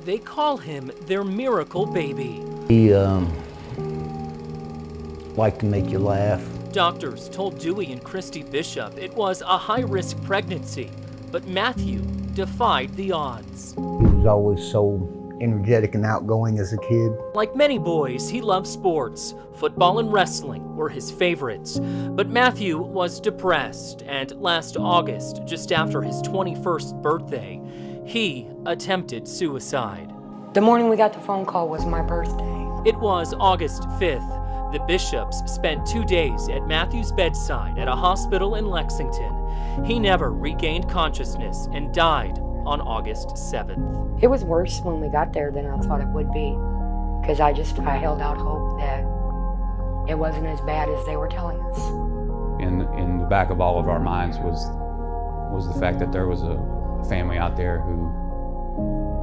They call him their miracle baby. He liked to make you laugh. Doctors told Dewey and Kristy Bishop it was a high-risk pregnancy, but Matthew defied the odds. He was always so energetic and outgoing as a kid. Like many boys, he loved sports. Football and wrestling were his favorites. But Matthew was depressed, and last August, just after his 21st birthday, he attempted suicide. The morning we got the phone call was my birthday. It was August 5th. The Bishops spent 2 days at Matthew's bedside at a hospital in Lexington. He never regained consciousness and died on August 7th. It was worse when we got there than I thought it would be, because I held out hope that it wasn't as bad as they were telling us. In the back of all of our minds was the fact that there was a family out there who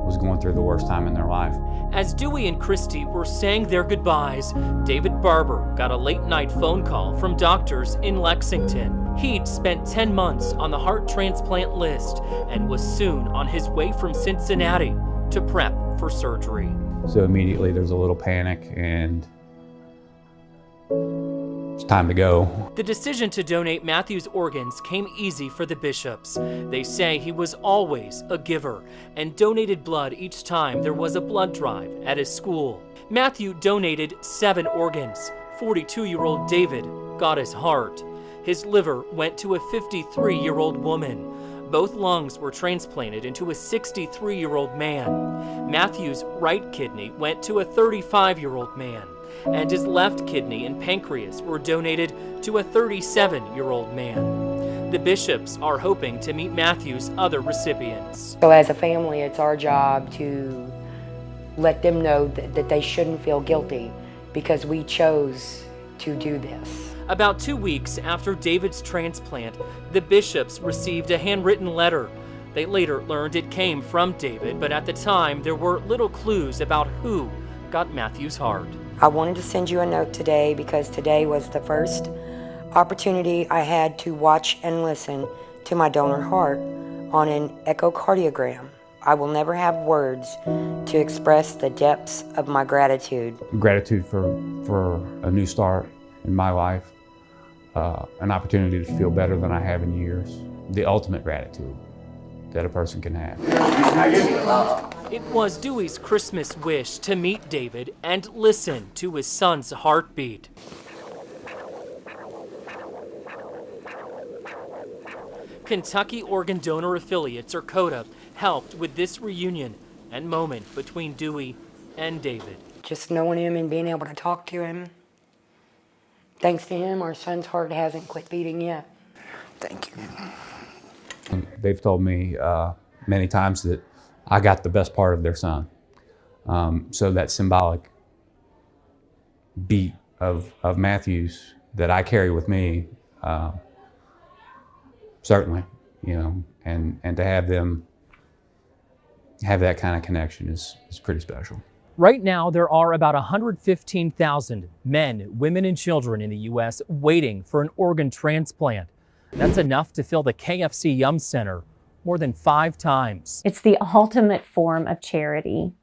was going through the worst time in their life. As Dewey and Kristy were saying their goodbyes, David Barber got a late-night phone call from doctors in Lexington. He'd spent 10 months on the heart transplant list and was soon on his way from Cincinnati to prep for surgery. So immediately there's a little panic and it's time to go. The decision to donate Matthew's organs came easy for the Bishops. They say he was always a giver and donated blood each time there was a blood drive at his school. Matthew donated 7 organs. 42-year-old David got his heart. His liver went to a 53-year-old woman. Both lungs were transplanted into a 63-year-old man. Matthew's right kidney went to a 35-year-old man, and his left kidney and pancreas were donated to a 37-year-old man. The Bishops are hoping to meet Matthew's other recipients. So as a family, it's our job to let them know that they shouldn't feel guilty because we chose to do this. About 2 weeks after David's transplant, the Bishops received a handwritten letter. They later learned it came from David, but at the time there were little clues about who got Matthew's heart. I wanted to send you a note today because today was the first opportunity I had to watch and listen to my donor heart on an echocardiogram. I will never have words to express the depths of my gratitude. Gratitude for a new start in my life, an opportunity to feel better than I have in years. The ultimate gratitude that a person can have. It was Dewey's Christmas wish to meet David and listen to his son's heartbeat. Kentucky Organ Donor Affiliates, or CODA, helped with this reunion and moment between Dewey and David. Just knowing him and being able to talk to him. Thanks to him, our son's heart hasn't quit beating yet. Thank you. They've told me many times that I got the best part of their son. So that symbolic beat of Matthew's that I carry with me, certainly, you know, and to have them have that kind of connection is pretty special. Right now, there are about 115,000 men, women, and children in the U.S. waiting for an organ transplant. That's enough to fill the KFC Yum Center more than 5 times. It's the ultimate form of charity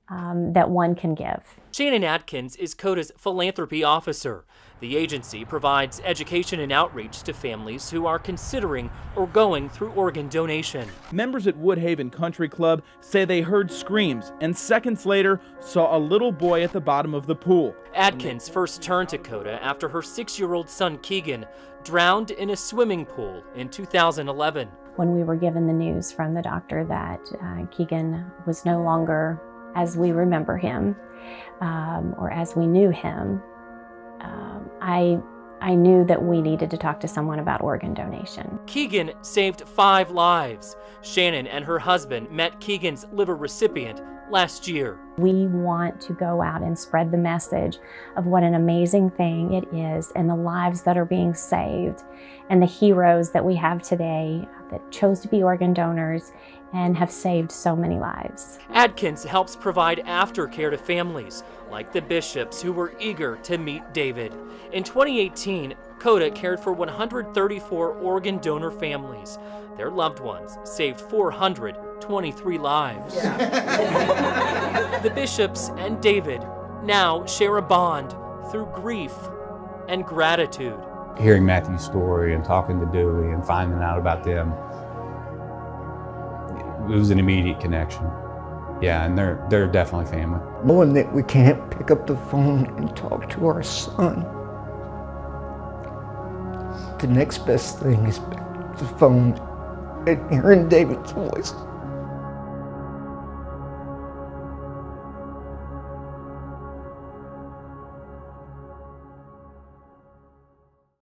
that one can give. Shannon Atkins is CODA's philanthropy officer. The agency provides education and outreach to families who are considering or going through organ donation. Members at Woodhaven Country Club say they heard screams and seconds later saw a little boy at the bottom of the pool. Atkins first turned to CODA after her 6-year-old son Keegan drowned in a swimming pool in 2011. When we were given the news from the doctor that Keegan was no longer as we remember him or as we knew him, I knew that we needed to talk to someone about organ donation. Keegan saved 5 lives. Shannon and her husband met Keegan's liver recipient last year. We want to go out and spread the message of what an amazing thing it is and the lives that are being saved and the heroes that we have today that chose to be organ donors and have saved so many lives. Atkins helps provide aftercare to families like the Bishops who were eager to meet David. In 2018, CODA cared for 134 organ donor families. Their loved ones saved 423 lives. The Bishops and David now share a bond through grief and gratitude. Hearing Matthew's story and talking to Dewey and finding out about them, it was an immediate connection. Yeah, and they're definitely family. Knowing that we can't pick up the phone and talk to our son, the next best thing is pick up the phone and hearing David's voice.